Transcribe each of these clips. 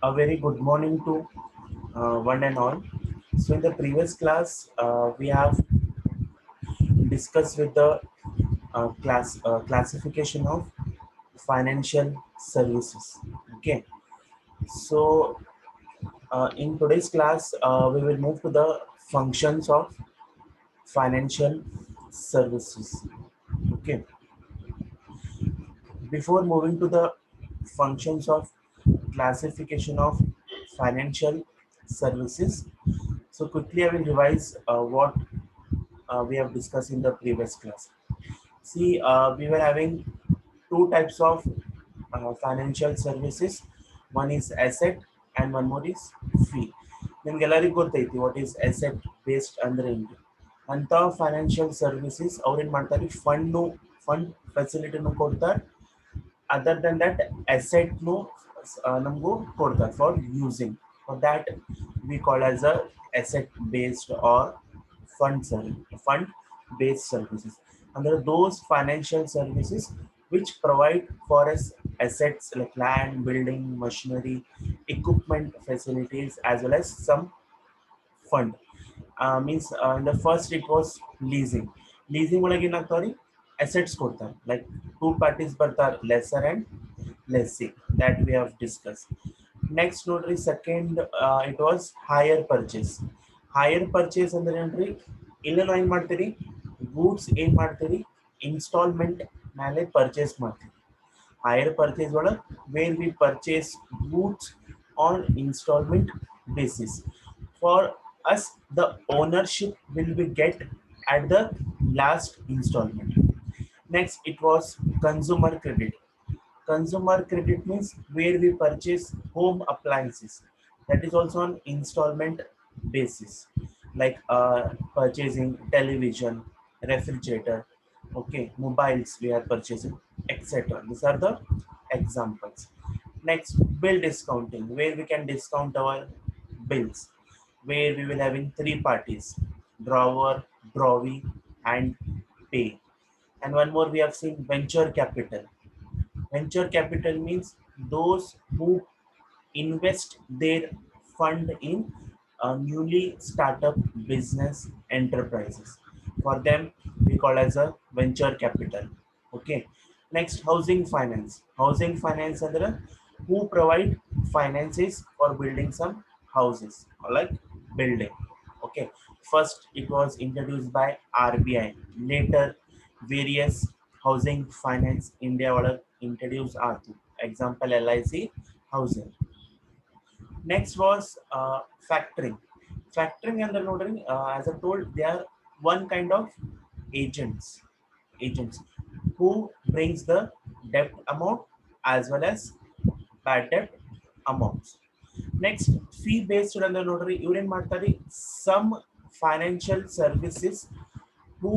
A very good morning to one and all. So in the previous class, we have discussed with the classification of financial services. Okay. So in today's class, we will move to the functions of financial services. Okay. Before moving to the functions of classification of financial services, so quickly I will revise what we have discussed in the previous class. See, we were having two types of financial services. One is asset and one more is fee. ನಿಮ್ಗೆಲ್ಲರಿಗೂ ಗೊತ್ತೈತಿ what is asset based ಅಂದ್ರೆ ಏನು ಅಂತ financial services ಅವ್ರು ಏನು ಮಾಡ್ತಾರೆ fund ಫೆಸಿಲಿಟಿನೂ ಕೊಡ್ತಾರೆ other then that ಅಸೆಟ್ನು ನಮಗೂ ಕೊಡ್ತಾರೆ for using for that we call as a asset based or fund based services. Under those financial services which provide for us assets like land, building, machinery, equipment, facilities, as well as some fund. Means in the first it was leasing. Leasing ಒಳಗೆ ಏನಾಗ್ತಾವ್ರಿ assets ಕೊಡ್ತಾರೆ like two parties ಬರ್ತಾರೆ lesser and lessee that we have discussed. Next ನೋಡ್ರಿ second it was hire purchase. Hire purchase ಅಂದ್ರೆ ಏನ್ರಿ ಇಲ್ಲಿ ನಾವು ಏನ್ ಮಾಡ್ತೀರಿ ಗೂಡ್ಸ್ ಏನ್ ಮಾಡ್ತೀರಿ ಇನ್ಸ್ಟಾಲ್ಮೆಂಟ್ ಮೇಲೆ ಪರ್ಚೇಸ್ ಮಾಡ್ತೀವಿ higher purchase order where we purchase goods on installment basis. For us, the ownership will be get at the last installment. Next, it was consumer credit. Consumer credit means where we purchase home appliances. That is also on installment basis, like purchasing television, refrigerator, okay, mobiles we are purchasing, etc. These are the examples. Next, bill discounting, where we can discount our bills, where we will having three parties: drawer, drawee, and pay. And one more we have seen venture capital. Venture capital means those who invest their fund in newly startup business enterprises. For them, we call as a venture capital. Okay. Next, housing finance. Housing finance under who provide finances for building some houses or like building. Okay. First, it was introduced by RBI. Later, various housing finance India order introduced R2. Example LIC housing. Next was factoring. Factoring and the notary, as I told, they are one kind of agents. Agents who brings the debt amount as well as bad debt amounts. Next, fee-based and the notary, ಇವ್ರೇನ್ ಮಾಡ್ತಾರೆ some financial services who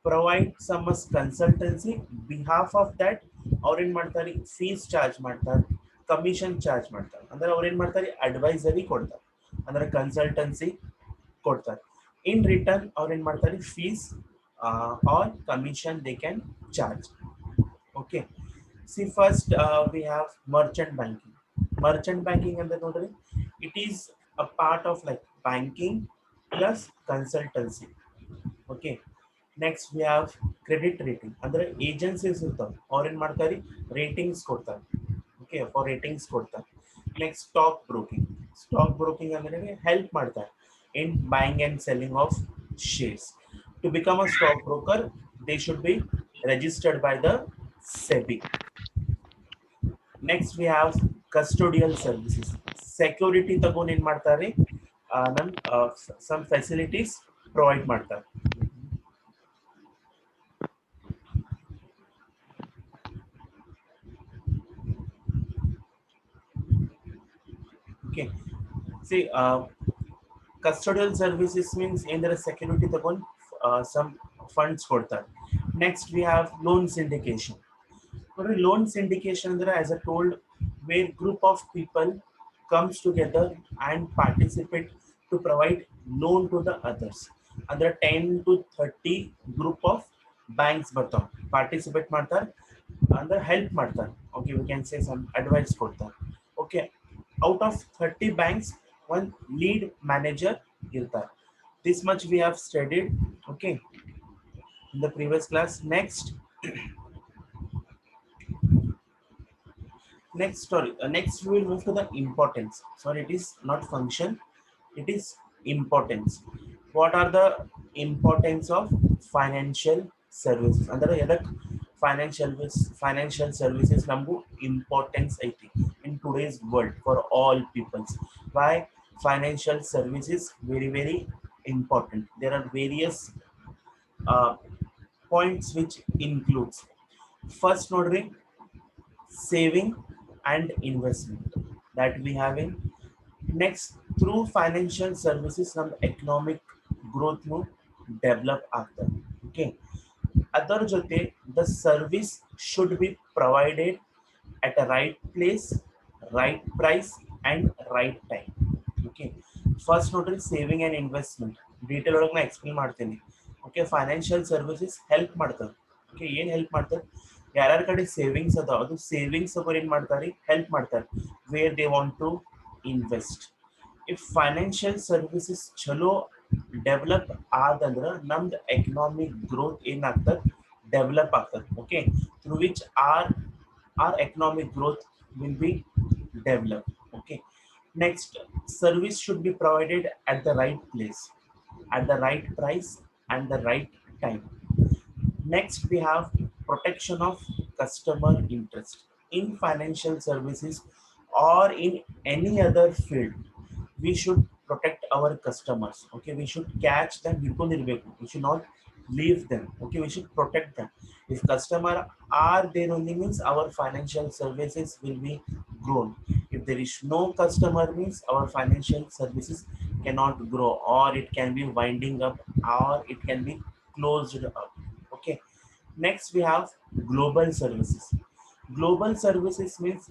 provide some consultancy behalf of that ಅವ್ರು ಏನ್ ಮಾಡ್ತಾರೆ fees charge ಮಾಡ್ತಾರೆ commission charge ಮಾಡ್ತಾರೆ ಅಂದ್ರೆ ಅವ್ರು ಏನ್ ಮಾಡ್ತಾರೆ ಅಡ್ವೈಸರಿ ಕೊಡ್ತಾರೆ ಅಂದ್ರೆ ಕನ್ಸಲ್ಟೆನ್ಸಿ ಕೊಡ್ತಾರೆ ಇನ್ ರಿಟರ್ನ್ ಅವ್ರು ಏನ್ ಮಾಡ್ತಾರೆ fees or commission they can charge okay see first we have merchant banking. Merchant banking ಅಂದ್ರೆ ನೋಡ್ರಿ it is a part of like banking plus consultancy. Okay. Next we have credit rating. ಅಂದ್ರೆ agencies ಇರ್ತಾವೆ ಅವ್ರು ಏನ್ ಮಾಡ್ತಾರೆ ratings ಕೊಡ್ತಾರೆ okay for ratings ಕೊಡ್ತಾರೆ next stock broking. Stock broking ಅಂದ್ರೆ ಹೆಲ್ಪ್ ಮಾಡ್ತಾರೆ in buying and selling of shares. To become a stock broker they should be registered by the SEBI. Next we have custodial services. Security ತಗೊಂಡು ಏನ್ ಮಾಡ್ತಾರೆ ನಮ್ some facilities provide ಮಾಡ್ತಾರೆ. Okay. See, custodial services means in the security ತಗೊಂಡು some funds ಕೊಡ್ತಾರೆ. Next we have loan syndication. Loan syndication ಅಂದ್ರೆ as I told where group of people comes together and participate to provide loan to the others. ಅಂದ್ರೆ 10 to 30 group of banks ಬರ್ತಾವ participate ಮಾಡ್ತಾರೆ ಅಂದ್ರೆ help ಮಾಡ್ತಾರೆ. Okay, we can say some advice ಕೊಡ್ತಾರೆ. Okay. out of 30 banks, one lead manager irtar. This much we have studied, okay, in the previous class. Next we will move to the importance. Sorry, it is not function, it is importance. What are the importance of financial services? Andre edak financial services nambu importance ಐತಿ in today's world for all peoples. Why financial services very important? There are various uh, points which includes first nodri saving and investment that we have in. Next, through financial services some economic growth nu develop ಆಗ್ತದೆ. Okay, ಅದರ ಜೊತೆ the service should be provided at a right place, right price and right time. Okay, first ನೋಡ್ರಿ saving and investment detail ಒಳಗೆ ನಾ explain ಮಾಡ್ತೀನಿ. Okay, financial services help ಮಾಡ್ತಾರೆ. Okay, ಏನು help ಮಾಡ್ತಾರೆ? ಯಾರ್ಯಾರ ಕಡೆ ಸೇವಿಂಗ್ಸ್ ಅದಾವ ಅದು ಸೇವಿಂಗ್ಸ್ ಅವರು ಏನು ಮಾಡ್ತಾರೆ, ಹೆಲ್ಪ್ ಮಾಡ್ತಾರೆ where they want to invest. If financial services ಚಲೋ ಡೆವಲಪ್ ಆದಂದ್ರೆ ನಮ್ದು ಎಕನಾಮಿಕ್ ಗ್ರೋತ್ ಏನಾಗ್ತದೆ, ಡೆವಲಪ್ ಆಗ್ತದೆ. Okay, through which our economic growth will be developed. Okay, next, service should be provided at the right place, at the right price and the right time. Next, we have protection of customer interest. In financial services or in any other field, we should protect our customers. Okay, we should catch them. We should not leave them. Okay, we should protect them. If customer are there only means our financial services will be grown. If there is no customer means our financial services cannot grow, or it can be winding up, or it can be closed up. Okay, next we have global services. Global services means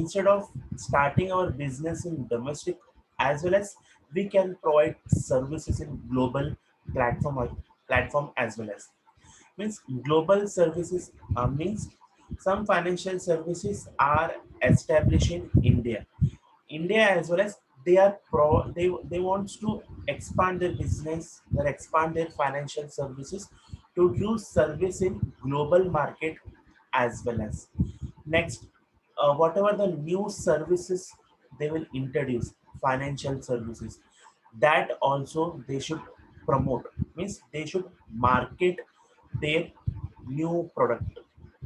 instead of starting our business in domestic, as well as we can provide services in global platform as well as. Means global services means some financial services are established in India as well as they want to expand their business, they expand their financial services to give service in global market as well as. Next, whatever the new services they will introduce, financial services, that also they should promote. Means they should market their new product.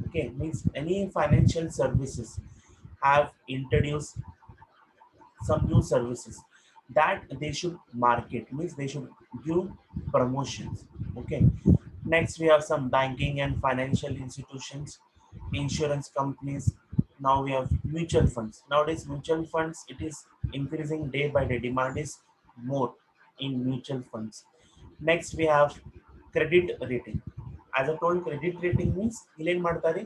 Okay, means any financial services have introduced some new services that they should market, means they should give promotions. Okay, next we have some banking and financial institutions, insurance companies. Now we have mutual funds. Nowadays mutual funds, it is increasing day by day, demand is more in mutual funds. Next we have credit rating. As I told, credit rating means ಇಲ್ಲಿ ಏನ್ ಮಾಡ್ತಾರೆ,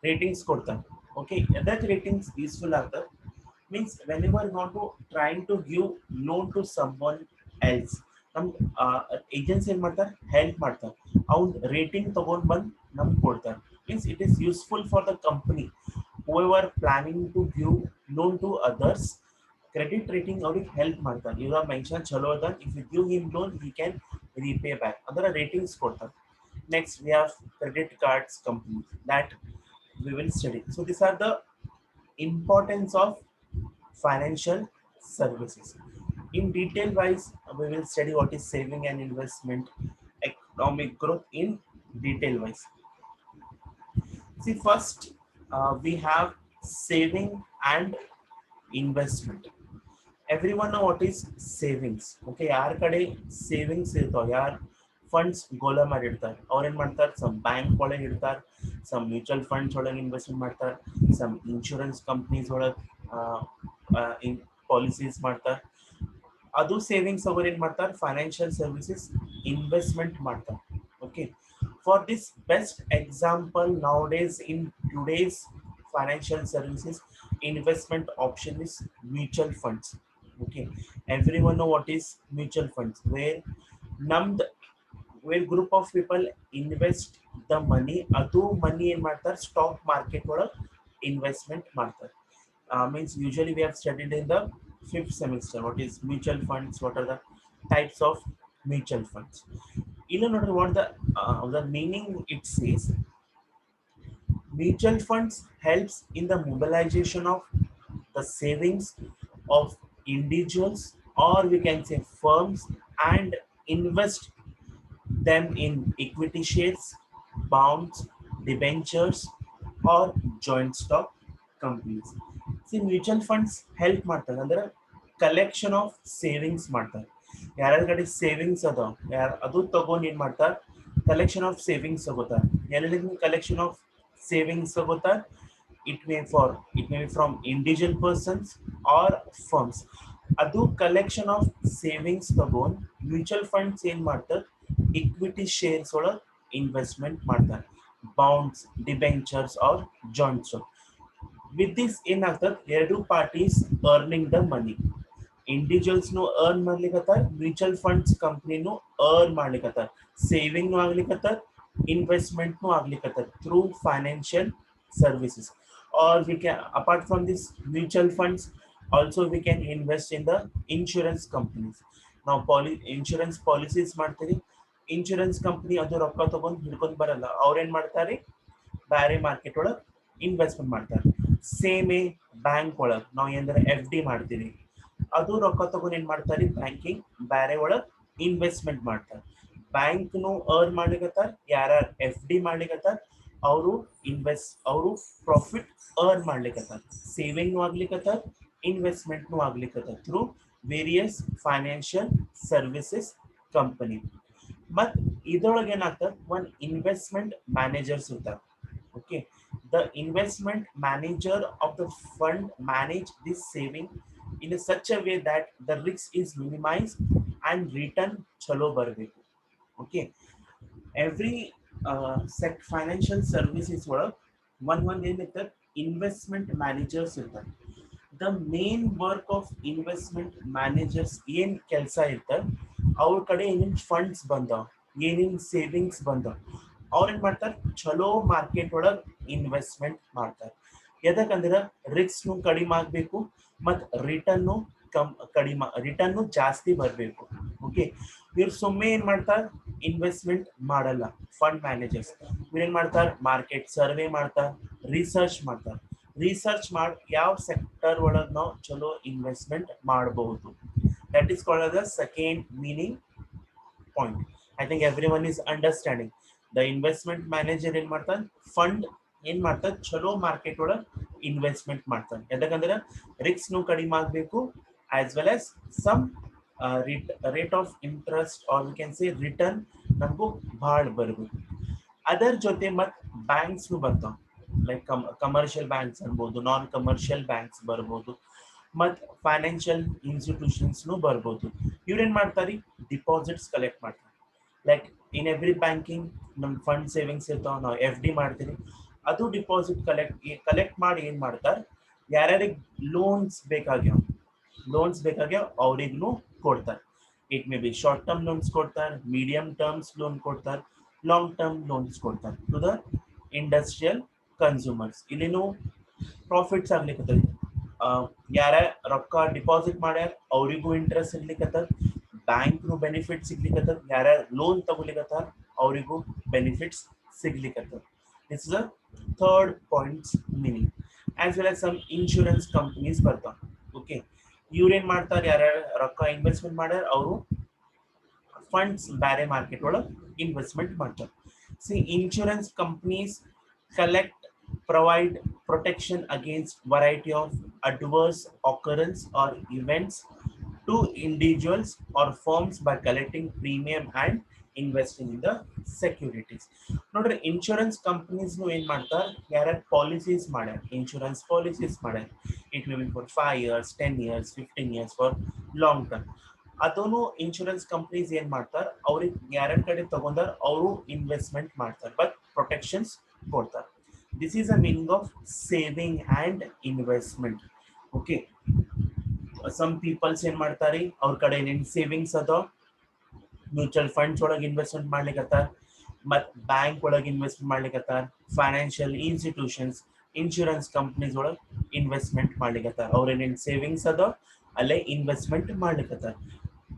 ratings ಕೊಡ್ತಾರೆ. Okay, that ratings useful ಆಗ್ತದೆ means whenever you want to trying to give loan to someone else, ನಮ್ agency ಏನ್ ಮಾಡ್ತಾರೆ, help ಮಾಡ್ತಾರೆ. ಅವ್ನ ರೇಟಿಂಗ್ ತಗೊಂಡ್ ಬಂದು ನಮ್ಗೆ ಕೊಡ್ತಾರೆ. Means it is useful for the company whoever planning to give loan to others. Credit rating ಅವ್ರಿಗೆ ಹೆಲ್ಪ್ ಮಾಡ್ತಾರೆ. ಇವಾಗ ಮೆನ್ಷನ್ ಚಲೋ ಅದ, if you give him loan he can repay back, ಅದರ ರೇಟಿಂಗ್ಸ್ ಕೊಡ್ತಾರೆ. Next we have credit cards companies that we will study. So these are the importance of financial services. In detail wise, we will study what is saving and investment, economic growth in detail wise. See, first we have saving and investment. Everyone know what is savings. Okay, ಯಾರ ಕಡೆ savings ಇರ್ತಾವ, ಯಾರು funds ಗೋಲ ಮಾಡಿರ್ತಾರೆ, ಅವ್ರು ಏನು ಮಾಡ್ತಾರೆ, some bank ಒಳಗೆ ಇಡ್ತಾರೆ, ಸಮ್ ಮ್ಯೂಚುವಲ್ ಫಂಡ್ಸ್ ಒಳಗೆ ಇನ್ವೆಸ್ಟ್ಮೆಂಟ್ ಮಾಡ್ತಾರೆ, ಸಮ್ ಇನ್ಶೂರೆನ್ಸ್ ಕಂಪ್ನೀಸ್ ಒಳಗೆ ಪಾಲಿಸೀಸ್ ಮಾಡ್ತಾರೆ. ಅದು ಸೇವಿಂಗ್ಸ್ ಅವ್ರು ಏನು ಮಾಡ್ತಾರೆ, ಫೈನಾನ್ಷಿಯಲ್ ಸರ್ವಿಸಸ್ ಇನ್ವೆಸ್ಟ್ಮೆಂಟ್ ಮಾಡ್ತಾರೆ. Okay, for this best example nowadays in today's financial services investment option is mutual funds. Okay, everyone know what is mutual funds, where ನಮ್ದು where group of people invest the money, ಅದು ಮನಿ ಏನ್ ಮಾಡ್ತಾರೆ, stock market ಒಳಗೆ investment ಮಾಡ್ತಾರೆ. means usually we have studied in the fifth semester what is mutual funds, what are the types of mutual funds. ಇಲ್ಲ ನೋಡ್ರಿ what the meaning it says. Mutual funds helps in the mobilization of the savings of individuals or we can say firms and invest them in equity shares, bonds, debentures, or joint stock companies. See, mutual funds help ಮಾಡ್ತಾರೆ ಅಂದ್ರೆ collection of savings ಮಾಡ್ತಾರೆ. ಯಾರ್ಯಾರ ಕಡೆ savings ಅದಾವ ಅದು ತಗೊಂಡು ಏನ್ ಮಾಡ್ತಾರೆ, ಕಲೆಕ್ಷನ್ ಆಫ್ ಸೇವಿಂಗ್ಸ್ ತಗೋತಾರೆ. ಎಲ್ಲರಿಗೂ ಕಲೆಕ್ಷನ್ ಆಫ್ ಸೇವಿಂಗ್ಸ್ ತಗೋತಾರೆ. It may from individual persons or firms. ಅದು ಕಲೆಕ್ಷನ್ ಆಫ್ ಸೇವಿಂಗ್ಸ್ ತಗೊಂಡು ಮ್ಯೂಚುವಲ್ ಫಂಡ್ಸ್ ಏನ್ ಮಾಡ್ತಾರೆ, ಇಕ್ವಿಟಿ ಶೇರ್ಸ್ ಒಳಗೆ ಇನ್ವೆಸ್ಟ್ಮೆಂಟ್ ಮಾಡ್ತಾರೆ, bonds, debentures or joint stock. With this ಏನಾಗ್ತದೆ, ಎರಡು ಪಾರ್ಟೀಸ್ ಅರ್ನಿಂಗ್ ದ ಮನಿ. ಇಂಡಿವಿಜುವಲ್ಸ್ನು ಅರ್ನ್ ಮಾಡ್ಲಿಕ್ಕತ್ತಾರ, ಮ್ಯೂಚುವಲ್ ಫಂಡ್ಸ್ ಕಂಪ್ನಿನೂ ಅರ್ನ್ ಮಾಡ್ಲಿಕ್ಕತ್ತಾರ, ಸೇವಿಂಗ್ನು ಆಗ್ಲಿಕ್ಕತ್ತಾರ, ಇನ್ವೆಸ್ಟ್ಮೆಂಟ್ನು ಆಗ್ಲಿಕ್ಕತ್ತಾರ through financial services. Or we can, apart from this mutual funds, also we can invest in the insurance companies. Now insurance policies ಮಾಡ್ತೀರಿ, ಇನ್ಶೂರೆನ್ಸ್ ಕಂಪ್ನಿ ಅದು ರೊಕ್ಕ ತಗೊಂಡು ಹಿಡ್ಕೊಂಡು ಬರಲ್ಲ, ಅವ್ರೇನ್ ಮಾಡ್ತಾರೆ, ಬೇರೆ ಮಾರ್ಕೆಟ್ ಒಳಗೆ ಇನ್ವೆಸ್ಟ್ಮೆಂಟ್ ಮಾಡ್ತಾರೆ. ಸೇಮೇ ಬ್ಯಾಂಕ್ ಒಳಗೆ ನಾವು ಏನಂದ್ರೆ ಎಫ್ ಡಿ ಮಾಡ್ತೀವಿ, ಅದು ರೊಕ್ಕ ತಗೊಂಡು ಏನ್ ಮಾಡ್ತಾರೆ, ಬ್ಯಾಂಕಿಂಗ್ ಬೇರೆ ಒಳಗೆ ಇನ್ವೆಸ್ಟ್ಮೆಂಟ್ ಮಾಡ್ತಾರೆ. ಬ್ಯಾಂಕ್ನು ಅರ್ನ್ ಮಾಡ್ಲಿಕ್ಕತ್ತಾರ, ಯಾರ್ಯಾರು ಎಫ್ ಡಿ ಮಾಡ್ಲಿಕ್ಕತ್ತಾರ ಅವರು ಪ್ರಾಫಿಟ್ ಅರ್ನ್ ಮಾಡ್ಲಿಕ್ಕತ್ತಾರ, ಸೇವಿಂಗ್ನು ಆಗ್ಲಿಕ್ಕತ್ತಾರ, ಇನ್ವೆಸ್ಟ್ಮೆಂಟ್ನು ಆಗ್ಲಿಕ್ಕತ್ತಾರ through various financial services company. ಮತ್ ಇದ್ರೊಳಗೆ ಏನಾಗ್ತದೆ, ಒಂದು ಇನ್ವೆಸ್ಟ್ಮೆಂಟ್ ಮ್ಯಾನೇಜರ್ಸ್ ಇರ್ತಾರೆ. Okay, the investment manager of the fund manage this saving in such a way that the risk is minimise and return ಚಲೋ ಬರಬೇಕು. ಓಕೆ, ಎವ್ರಿ ಫೈನಾನ್ಷಿಯಲ್ ಸರ್ವಿಸಸ್ ಒಳಗೆ ಒಂದ್ ಏನಿರ್ತಾರೆ, ಇನ್ವೆಸ್ಟ್ಮೆಂಟ್ ಮ್ಯಾನೇಜರ್ಸ್ ಇರ್ತಾರೆ. The main work of investment managers ಏನ್ ಕೆಲಸ ಇರ್ತಾರೆ, ಅವ್ರ ಕಡೆ ಏನೇನು ಫಂಡ್ಸ್ ಬಂದಾವ, ಏನೇನು ಸೇವಿಂಗ್ಸ್ ಬಂದಾವ, ಅವ್ರೇನ್ ಮಾಡ್ತಾರೆ, ಚಲೋ ಮಾರ್ಕೆಟ್ ಒಳಗೆ ಇನ್ವೆಸ್ಟ್ಮೆಂಟ್ ಮಾಡ್ತಾರೆ. ಯಾಕಂದ್ರೆ ರಿಸ್ಕ್ನು ಕಡಿಮೆ ಆಗಬೇಕು ಮತ್ತು ರಿಟರ್ನು ರಿಟರ್ನು ಜಾಸ್ತಿ ಬರಬೇಕು. ಓಕೆ, ಇವ್ರು ಸುಮ್ಮನೆ ಏನ್ ಮಾಡ್ತಾರೆ, ಇನ್ವೆಸ್ಟ್ಮೆಂಟ್ ಮಾಡಲ್ಲ. ಫಂಡ್ ಮ್ಯಾನೇಜರ್ಸ್ ಇವ್ರೇನ್ ಮಾಡ್ತಾರೆ, ಮಾರ್ಕೆಟ್ ಸರ್ವೆ ಮಾಡ್ತಾರೆ, ರಿಸರ್ಚ್ ಮಾಡ್ತಾರೆ. ರಿಸರ್ಚ್ ಮಾಡಿ ಯಾವ ಸೆಕ್ಟರ್ ಒಳಗೆ ನಾವು ಚಲೋ ಇನ್ವೆಸ್ಟ್ಮೆಂಟ್ ಮಾಡಬಹುದು. That is called the second meaning point. I think every one is understanding. The investment manager ಏನ್ ಮಾಡ್ತಾನೆ, ಫಂಡ್ ಏನ್ ಮಾಡ್ತಾರೆ, ಚಲೋ ಮಾರ್ಕೆಟ್ ಒಳಗೆ ಇನ್ವೆಸ್ಟ್ಮೆಂಟ್ ಮಾಡ್ತಾನೆ. ಯಾಕಂದ್ರೆ ರಿಸ್ಕ್ನು ಕಡಿಮೆ ಆಗಬೇಕು, as well as some rate of interest or we can say return ನಮಗೂ ಭಾಳ ಬರಬೇಕು. ಅದರ ಜೊತೆ ಮತ್ತು ಬ್ಯಾಂಕ್ಸ್ನು ಬರ್ತಾವೆ, ಲೈಕ್ ಕಮರ್ಷಿಯಲ್ ಬ್ಯಾಂಕ್ಸ್ ಅನ್ಬೋದು, ನಾನ್ ಕಮರ್ಷಿಯಲ್ ಬ್ಯಾಂಕ್ಸ್ ಬರ್ಬೋದು, ಮತ್ತು ಫೈನಾನ್ಷಿಯಲ್ ಇನ್ಸ್ಟಿಟ್ಯೂಷನ್ಸ್ನು ಬರ್ಬೋದು. ಇವ್ರೇನು ಮಾಡ್ತಾರೆ, ಡಿಪಾಸಿಟ್ಸ್ ಕಲೆಕ್ಟ್ ಮಾಡ್ತಾರೆ. ಲೈಕ್ ಇನ್ ಎವ್ರಿ ಬ್ಯಾಂಕಿಂಗ್ ನಮ್ಮ ಫಂಡ್ ಸೇವಿಂಗ್ಸ್ ಇರ್ತಾವೆ, ನಾವು ಎಫ್ ಡಿ ಮಾಡ್ತೀವಿ, ಅದು ಡಿಪಾಸಿಟ್ ಕಲೆಕ್ಟ್ ಮಾಡಿ ಏನು ಮಾಡ್ತಾರೆ, ಯಾರ್ಯಾರಿಗೆ ಲೋನ್ಸ್ ಬೇಕಾಗ್ಯಾವ ಅವ್ರಿಗೂ ಕೊಡ್ತಾರೆ. It may B short term loans ಕೊಡ್ತಾರೆ, ಮೀಡಿಯಂ ಟರ್ಮ್ಸ್ ಲೋನ್ ಕೊಡ್ತಾರೆ, ಲಾಂಗ್ ಟರ್ಮ್ ಲೋನ್ಸ್ ಕೊಡ್ತಾರೆ ಟು ದ ಇಂಡಸ್ಟ್ರಿಯಲ್ ಕನ್ಸ್ಯೂಮರ್ಸ್. ಇಲ್ಲಿನೂ ಪ್ರಾಫಿಟ್ಸ್ ಆಗ್ಲಿಕ್ಕತ್ತದ. ಯಾರ ರೊಕ್ಕ ಡಿಪಾಸಿಟ್ ಮಾಡ್ಯಾರ ಅವರಿಗೂ ಇಂಟ್ರೆಸ್ಟ್ ಸಿಗ್ಲಿಕ್ಕತ್ತದ, ಬ್ಯಾಂಕ್ನು ಬೆನಿಫಿಟ್ ಸಿಗ್ಲಿಕ್ಕತ್ತದ, ಯಾರ ಲೋನ್ ತಗೊಲಿಕ್ಕತ್ತಾರ ಅವರಿಗೂ ಬೆನಿಫಿಟ್ಸ್ ಸಿಗ್ಲಿಕ್ಕತ್ತದ. This is a third points meaning. As well as some insurance companies ಬರ್ತಾವ. ಓಕೆ, ಇವ್ರೇನ್ ಮಾಡ್ತಾರೆ, ಯಾರ್ಯಾರ ರೊಕ್ಕ ಇನ್ವೆಸ್ಟ್ಮೆಂಟ್ ಮಾಡ್ಯಾರ ಅವರು ಫಂಡ್ಸ್ ಬೇರೆ ಮಾರ್ಕೆಟ್ ಒಳಗೆ ಇನ್ವೆಸ್ಟ್ಮೆಂಟ್ ಮಾಡ್ತಾರೆ. C, insurance companies collect, provide protection against variety of adverse occurrence or events to individuals or firms by collecting premium and investing in the securities. ನೋಡ್ರಿ, ಇನ್ಶೂರೆನ್ಸ್ ಕಂಪನೀಸ್ನು ಏನು ಮಾಡ್ತಾರೆ, ಯಾರ್ಯಾರು ಪಾಲಿಸೀಸ್ ಮಾಡ್ಯಾರ, ಇನ್ಶೂರೆನ್ಸ್ ಪಾಲಿಸೀಸ್ ಮಾಡ್ಯಾರ, it may be for 5 years, 10 years, 15 years for long term. ಅದನ್ನು insurance companies ಏನು ಮಾಡ್ತಾರೆ, ಅವ್ರಿಗೆ ಯಾರ್ಯಾರ ಕಡೆ ತಗೊಂಡಾರ ಅವರು ಇನ್ವೆಸ್ಟ್ಮೆಂಟ್ ಮಾಡ್ತಾರೆ, ಬಟ್ ಪ್ರೊಟೆಕ್ಷನ್ಸ್ ಕೊಡ್ತಾರೆ. This is a meaning of saving and investment. Okay, some peoples ಏನು ಮಾಡ್ತಾರೆ, ಅವ್ರ ಕಡೆ ಏನೇನು ಸೇವಿಂಗ್ಸ್ ಅದಾವ, ಮ್ಯೂಚುವಲ್ ಫಂಡ್ಸ್ ಒಳಗೆ ಇನ್ವೆಸ್ಟ್ಮೆಂಟ್ ಮಾಡ್ಲಿಕ್ಕತ್ತಾರ, ಮತ್ತು ಬ್ಯಾಂಕ್ ಒಳಗೆ investment ಮಾಡ್ಲಿಕ್ಕತ್ತಾರ, financial institutions, insurance companies ಒಳಗೆ ಇನ್ವೆಸ್ಟ್ಮೆಂಟ್ ಮಾಡ್ಲಿಕ್ಕತ್ತಾರ. ಅವ್ರೇನೇನು ಸೇವಿಂಗ್ಸ್ ಅದ ಅಲ್ಲೇ ಇನ್ವೆಸ್ಟ್ಮೆಂಟ್ ಮಾಡ್ಲಿಕ್ಕತ್ತಾರ.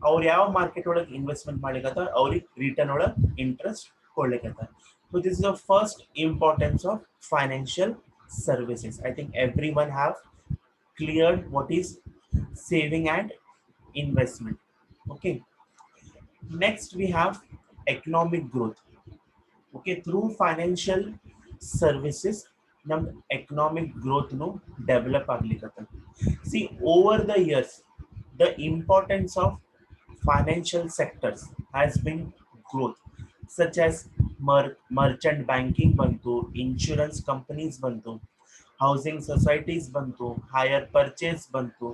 ಅವ್ರು ಯಾವ ಮಾರ್ಕೆಟ್ ಒಳಗೆ ಇನ್ವೆಸ್ಟ್ಮೆಂಟ್ ಮಾಡ್ಲಿಕ್ಕತ್ತಾರ, ಅವ್ರಿಗೆ ರಿಟರ್ನ್ ಒಳಗೆ ಇಂಟ್ರೆಸ್ಟ್ ಕೊಡ್ಲಿಕ್ಕತ್ತಾರ. So this is the first importance of financial services. I think everyone have cleared what is saving and investment. Okay, next we have economic growth. Okay, through financial services ನಮ್ economic growth ನು develop ಆಗ್ಲಿಕ್ಕತ್ತ. See, over the years the importance of financial sectors has been growth, such as merchant banking bantu, insurance companies bantu, housing societies bantu, hire purchase bantu,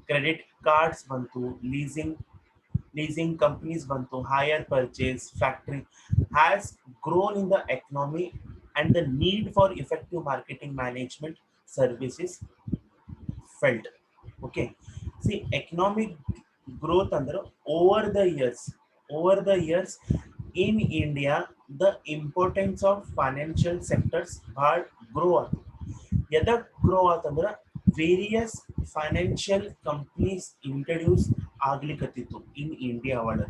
credit cards bantu, leasing companies bantu, hire purchase, factory has grown in the economy, and the need for effective marketing management services felt. Okay, see, economic growth under over the years in India, the importance of financial sectors bhal grow ಆತು. ಎದಕ್ grow ಆತಂದ್ರ various financial companies introduce ಆಗ್ಲಿಕತ್ತಿತ್ತು in India ಒಳಗೆ.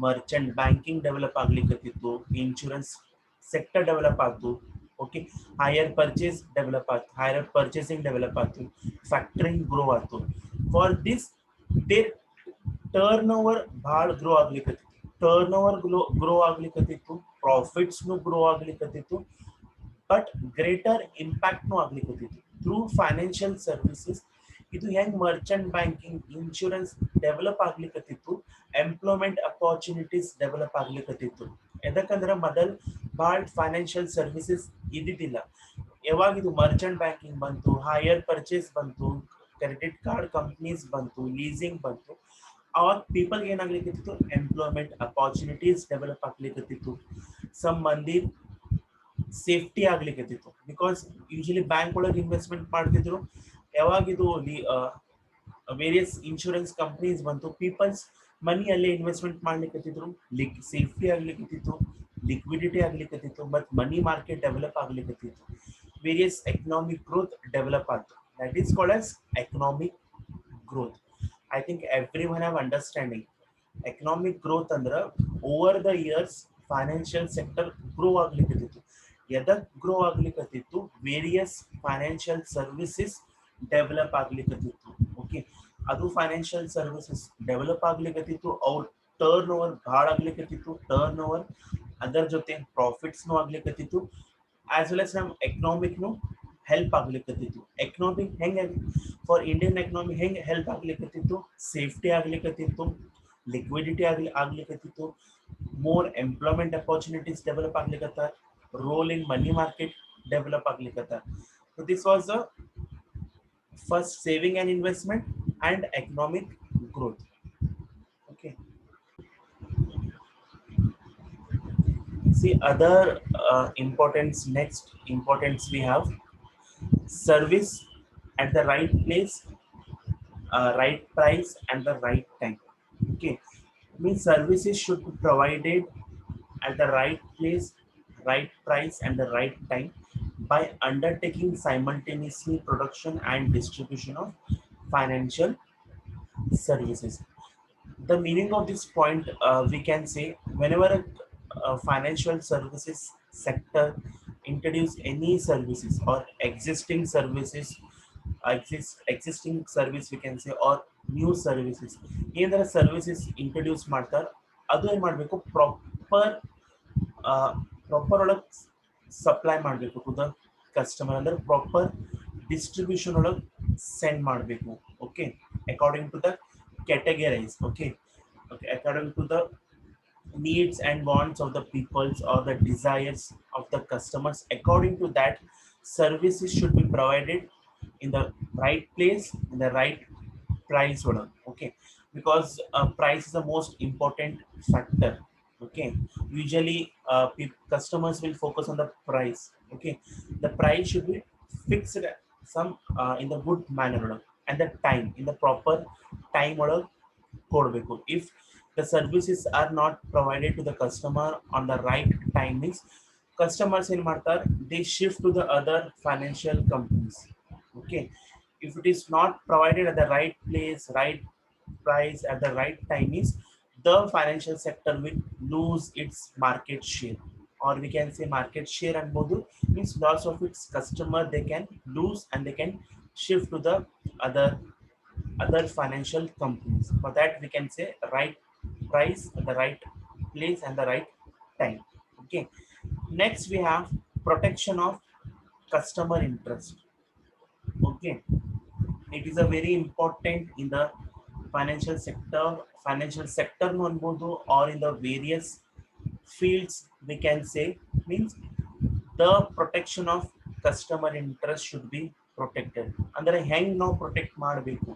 Merchant banking develop ಆಗ್ಲಿಕತ್ತಿತ್ತು, insurance sector develop ಆಯ್ತು. Okay, hire purchase develop ಆಯ್ತು, hire purchasing develop ಆಯ್ತು, factoring grow ಆಯ್ತು. For this their turnover ಭಾಳ ಗ್ರೋ ಆಗ್ಲಿಕತ್ತಿತ್ತು. ಟರ್ನ್ ಓವರ್ ಗ್ರೋ ಆಗ್ಲಿಕತ್ತಿತ್ತು, ಪ್ರಾಫಿಟ್ಸ್ನು ಗ್ರೋ ಆಗ್ಲಿಕತ್ತಿತ್ತು, ಬಟ್ ಗ್ರೇಟರ್ ಇಂಪ್ಯಾಕ್ಟ್ನು ಆಗ್ಲಿಕತ್ತಿತ್ತು ಥ್ರೂ ಫೈನಾನ್ಷಿಯಲ್ ಸರ್ವಿಸಸ್. ಇದು ಹೆಂಗ್ ಮರ್ಚೆಂಟ್ ಬ್ಯಾಂಕಿಂಗ್, ಇನ್ಶೂರೆನ್ಸ್ ಡೆವಲಪ್ ಆಗ್ಲಿಕತ್ತಿತ್ತು, ಎಂಪ್ಲಾಯ್ಮೆಂಟ್ ಅಪಾರ್ಚುನಿಟೀಸ್ ಡೆವಲಪ್ ಆಗ್ಲಿಕತ್ತಿತ್ತು. ಯಾಕಂದ್ರೆ ಮೊದಲ್ ಭಾಳ ಫೈನಾನ್ಷಿಯಲ್ ಸರ್ವಿಸಸ್ ಇದ್ದಿದ್ದಿಲ್ಲ. ಯಾವಾಗ ಇದು ಮರ್ಚೆಂಟ್ ಬ್ಯಾಂಕಿಂಗ್ ಬಂತು, ಹೈಯರ್ ಪರ್ಚೇಸ್ ಬಂತು, ಕ್ರೆಡಿಟ್ ಕಾರ್ಡ್ ಕಂಪ್ನೀಸ್ ಬಂತು, ಲೀಸಿಂಗ್ ಬಂತು, ಅವಾಗ ಪೀಪಲ್ ಏನಾಗ್ಲಿಕತ್ತಿತ್ತು, ಎಂಪ್ಲಾಯ್ಮೆಂಟ್ ಅಪಾರ್ಚುನಿಟೀಸ್ ಡೆವಲಪ್ ಆಗ್ಲಿಕತ್ತಿತ್ತು. ಸಮ್ ಮಂದಿ ಸೇಫ್ಟಿ ಆಗ್ಲಿಕತ್ತಿತ್ತು. ಬಿಕಾಸ್ ಯೂಶಲಿ ಬ್ಯಾಂಕ್ ಒಳಗೆ ಇನ್ವೆಸ್ಟ್ಮೆಂಟ್ ಮಾಡ್ತಿದ್ರು. ಯಾವಾಗಿದು ವೇರಿಯಸ್ ಇನ್ಶೂರೆನ್ಸ್ ಕಂಪ್ನೀಸ್ ಬಂತು, ಪೀಪಲ್ಸ್ ಮನಿ ಅಲ್ಲೇ ಇನ್ವೆಸ್ಟ್ಮೆಂಟ್ ಮಾಡ್ಲಿಕತ್ತಿದ್ರು. ಸೇಫ್ಟಿ ಆಗ್ಲಿಕತ್ತಿತ್ತು, ಲಿಕ್ವಿಡಿಟಿ ಆಗ್ಲಿಕತ್ತಿತ್ತು, ಮತ್ತು ಮನಿ ಮಾರ್ಕೆಟ್ ಡೆವಲಪ್ ಆಗ್ಲಿಕತ್ತಿತ್ತು. ವೇರಿಯಸ್ ಎಕನಾಮಿಕ್ ಗ್ರೋತ್ ಡೆವಲಪ್ ಆಯ್ತು. That is called as economic growth. I think everyone have understanding. Economic growth ಅಂದ್ರೆ over the years financial sector grow ಆಗ್ಲಿಕತ್ತಿತ್ತು. ಎದಕ್ ಗ್ರೋ ಆಗ್ಲಿಕತ್ತಿತ್ತು, ವೇರಿಯಸ್ ಫೈನಾನ್ಷಿಯಲ್ ಸರ್ವಿಸಸ್ ಡೆವಲಪ್ ಆಗ್ಲಿಕತ್ತಿತ್ತು. Okay, ಅದು financial services develop ಆಗ್ಲಿಕತ್ತಿತ್ತು. ಅವ್ರ turnover ಭಾಳ ಆಗ್ಲಿಕತ್ತಿತ್ತು. ಟರ್ನ್ ಓವರ್ ಅದರ ಜೊತೆ ಪ್ರಾಫಿಟ್ಸ್ನು ಆಗ್ಲಿಕತ್ತಿತ್ತು, ಆಸ್ ವೆಲ್ ಆಸ್ ನಮ್ಮ ಎಕನಾಮಿಕ್ನು ಹೆಲ್ಪ್ ಆಗ್ಲಿಕತ್ತಿತ್ತು. ಎಕನಾಮಿಕ್ ಹೆಂಗೆ ಫಾರ್ ಇಂಡಿಯನ್ ಎಕನಾಮಿ ಹೆಂಗೆ ಹೆಲ್ಪ್ ಆಗ್ಲಿಕತ್ತಿತ್ತು, ಸೇಫ್ಟಿ ಆಗ್ಲಿಕತ್ತಿತ್ತು, ಲಿಕ್ವಿಡಿಟಿ ಆಗ್ಲಿಕತ್ತಿತ್ತು, ಮೋರ್ ಎಂಪ್ಲಾಯ್ಮೆಂಟ್ ಅಪಾರ್ಚುನಿಟೀಸ್ ಡೆವಲಪ್ ಆಗ್ಲಿಕತ್ತ, role in money market develop ಆಗ್ಲಿಕತ್ತ. So this was the first saving and investment and economic growth. Okay, see other importance, next importance we have service at the right place, right price and the right time. Okay, means services should be provided at the right place, right price and the right time by undertaking simultaneously production and distribution of financial services. The meaning of this point, we can say whenever a financial services sector introduce any services or existing services, existing service we can say, or new services, ಏನಾರ services introduce ಮಾಡ್ತಾರೆ, ಅದು ಏನು ಮಾಡಬೇಕು, proper ಒಳಗೆ supply ಮಾಡಬೇಕು to the customer. ಅಂದ್ರೆ proper distribution ಒಳಗೆ send ಮಾಡಬೇಕು. Okay, according to the categorize. Okay, okay, according to the needs and wants of the peoples or the desires of the customers, according to that services should be provided in the right place, in the right price order. Okay, because price is the most important factor. Okay, usually customers will focus on the price. Okay, the price should be fixed some in the good manner order, and the time in the proper time order ಕೊಡಬೇಕು. If the services are not provided to the customer on the right time, means customers in Martar, they shift to the other financial companies. Okay, if it is not provided at the right place, right price at the right time, is the financial sector will lose its market share, or we can say market share and bodu means loss of its customer they can lose, and they can shift to the other other financial companies. For that we can say right price at the right place and the right time. Okay, next we have protection of customer interest. Okay, it is a very important in the financial sector no ಅನ್ಬೋದು, or in the various fields we can say, means the protection of customer interest should be protected. ಅಂದರೆ ಹೆಂಗ್ ನಾವು protect ಮಾಡಬೇಕು,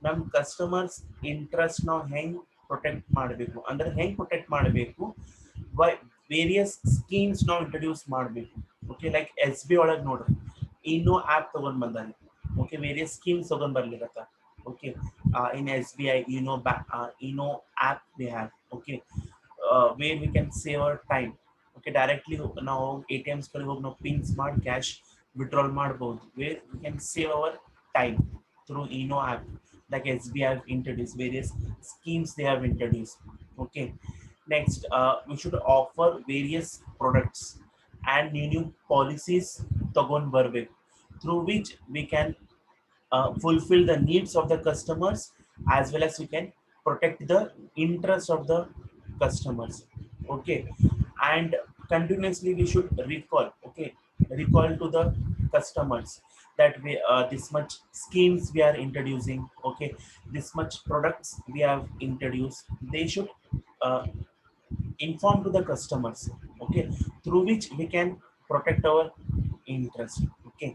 ನಮ್ಮ customers interest ನಾವು ಹೆಂಗ್ protect ಮಾಡಬೇಕು, ಅಂದ್ರೆ ಹೆಂಗ್ ಪ್ರೊಟೆಕ್ಟ್ ಮಾಡಬೇಕು, ವೇರಿಯಸ್ ಸ್ಕೀಮ್ಸ್ ನಾವು ಇಂಟ್ರೊಡ್ಯೂಸ್ ಮಾಡಬೇಕು. ಓಕೆ, ಲೈಕ್ ಎಸ್ ಬಿ ಒಳಗೆ ನೋಡ್ರಿ ಇನ್ನೋ ಆ್ಯಪ್ ತಗೊಂಡ್ ಬಂದಾನೆ. ಓಕೆ, ವೇರಿಯಸ್ ಸ್ಕೀಮ್ಸ್ ತಗೊಂಡ್ ಬರ್ಲಿರತ್ತ. Okay, in SBI Eno app we have. Okay, where we can save our time. Okay, directly ನಾವು ATMs ಗಳಿಗೆ ಹೋಗಿ ನಾವು ಪಿನ್ಸ್ ಮಾಡಿ ಕ್ಯಾಶ್ ವಿಡ್ರಾಲ್ ಮಾಡಬಹುದು, where we can save our time through Eno app. Like SBI have introduced various schemes they have introduced. Okay, next we should offer various products and new policies ತಗೊಂಡ್ ಬರ್ಬೇಕು, through which we can fulfill the needs of the customers, as well as we can protect the interest of the customers. Okay, and continuously we should recall. Okay, recall to the customers that we this much schemes we are introducing. Okay, this much products we have introduced, they should uh, inform to the customers. Okay, through which we can protect our interest. Okay,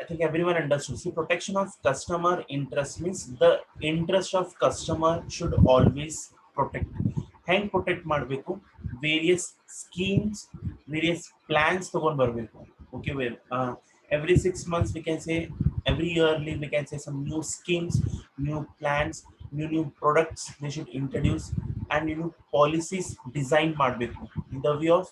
I think everyone understood. See, protection of customer interest means the interest of customer should always protect. Hang protect ಮಾಡಬೇಕು, various schemes, various plans ತಗೊಂಡ್ ಬರಬೇಕು. Okay, well, every 6 months we can say, every yearly we can say some new schemes, new plans, new products they should introduce, and new policies design ಮಾಡಬೇಕು in the way of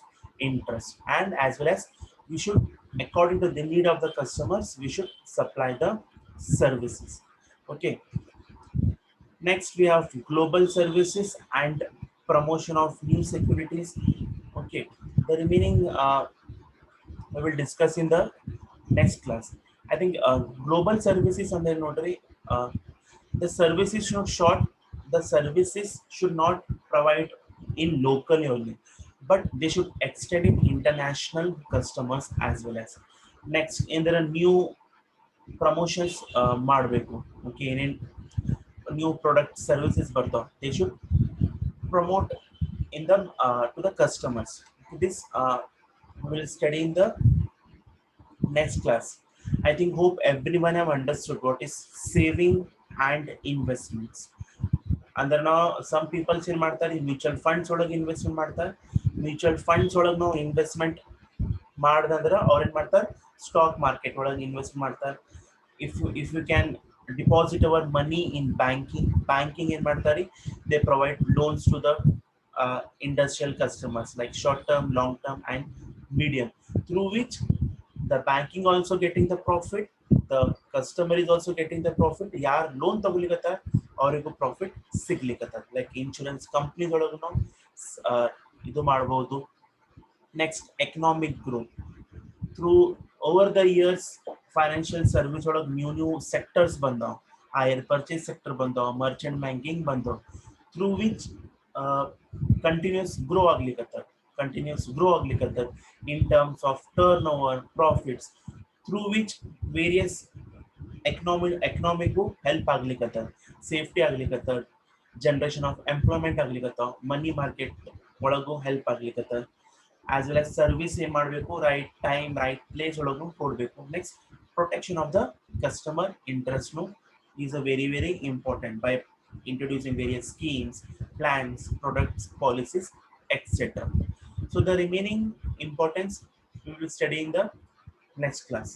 interest, and as well as we should, according to the need of the customers, we should supply the services. Okay, next we have global services and promotion of new securities. Okay, the remaining I will discuss in the next class. I think global services and then notary, the services should short, the services should not provide in locally only, but they should extend in international customers as well as. Next, in there are new promotions ಮಾಡಬೇಕು. Okay, ಏನೇನ್ new product services ಬರ್ತಾವ, they should promote in them to the customers. This we will study in the next class. I think hope everyone have understood what is saving and investments. ಅಂದ್ರೆ ನಾವು some peoples ಏನ್ ಮಾಡ್ತಾರೆ, mutual funds ಒಳಗೆ investment ಮಾಡ್ತಾರೆ. Mutual funds ಒಳಗೆ ನಾವು investment ಮಾಡ್ದಂದ್ರೆ ಅವ್ರು ಏನ್ ಮಾಡ್ತಾರೆ, ಸ್ಟಾಕ್ ಮಾರ್ಕೆಟ್ ಒಳಗೆ ಇನ್ವೆಸ್ಟ್ ಮಾಡ್ತಾರೆ. If you can deposit our money in banking ಏನ್ ಮಾಡ್ತಾರೆ, they provide loans to the industrial customers like short term, long term, and medium, through which the banking also getting the profit, the customer is also getting the profit. ಯಾರ್ loan ತಗೊಲಿಕತ್ತಾರ ಅವರಿಗೂ profit ಸಿಗ್ಲಿಕತ್ತಾರ. Like insurance companies ಒಳಗೂ ನಾವು ಇದು ಮಾಡಬಹುದು. Next, economic growth through over the years. Financial service ಒಳಗೆ new sectors ಬಂದಾವ, higher purchase sector ಬಂದಾವ, Merchant banking ಬಂದಾವ, through which continuous grow ಆಗ್ಲಿಕತ್ತಾರ in terms of turnover, profits, through which various economic help ಆಗ್ಲಿಕತ್ತಾರ, safety ಆಗ್ಲಿಕತ್ತಾರ, ಜನರೇಷನ್ ಆಫ್ ಎಂಪ್ಲಾಯ್ಮೆಂಟ್ ಆಗ್ಲಿಕತ್ತಾವ, money market ಒಳಗೂ help ಆಗ್ಲಿಕತ್ತಾರ, as well as service ಏನ್ ಮಾಡಬೇಕು, ರೈಟ್ ಟೈಮ್ ರೈಟ್ ಪ್ಲೇಸ್ ಒಳಗೂ ಕೊಡಬೇಕು. Next, protection of the customer interest is a very important by introducing various schemes, plans, products, policies, etc. So the remaining importance we will study in the next class.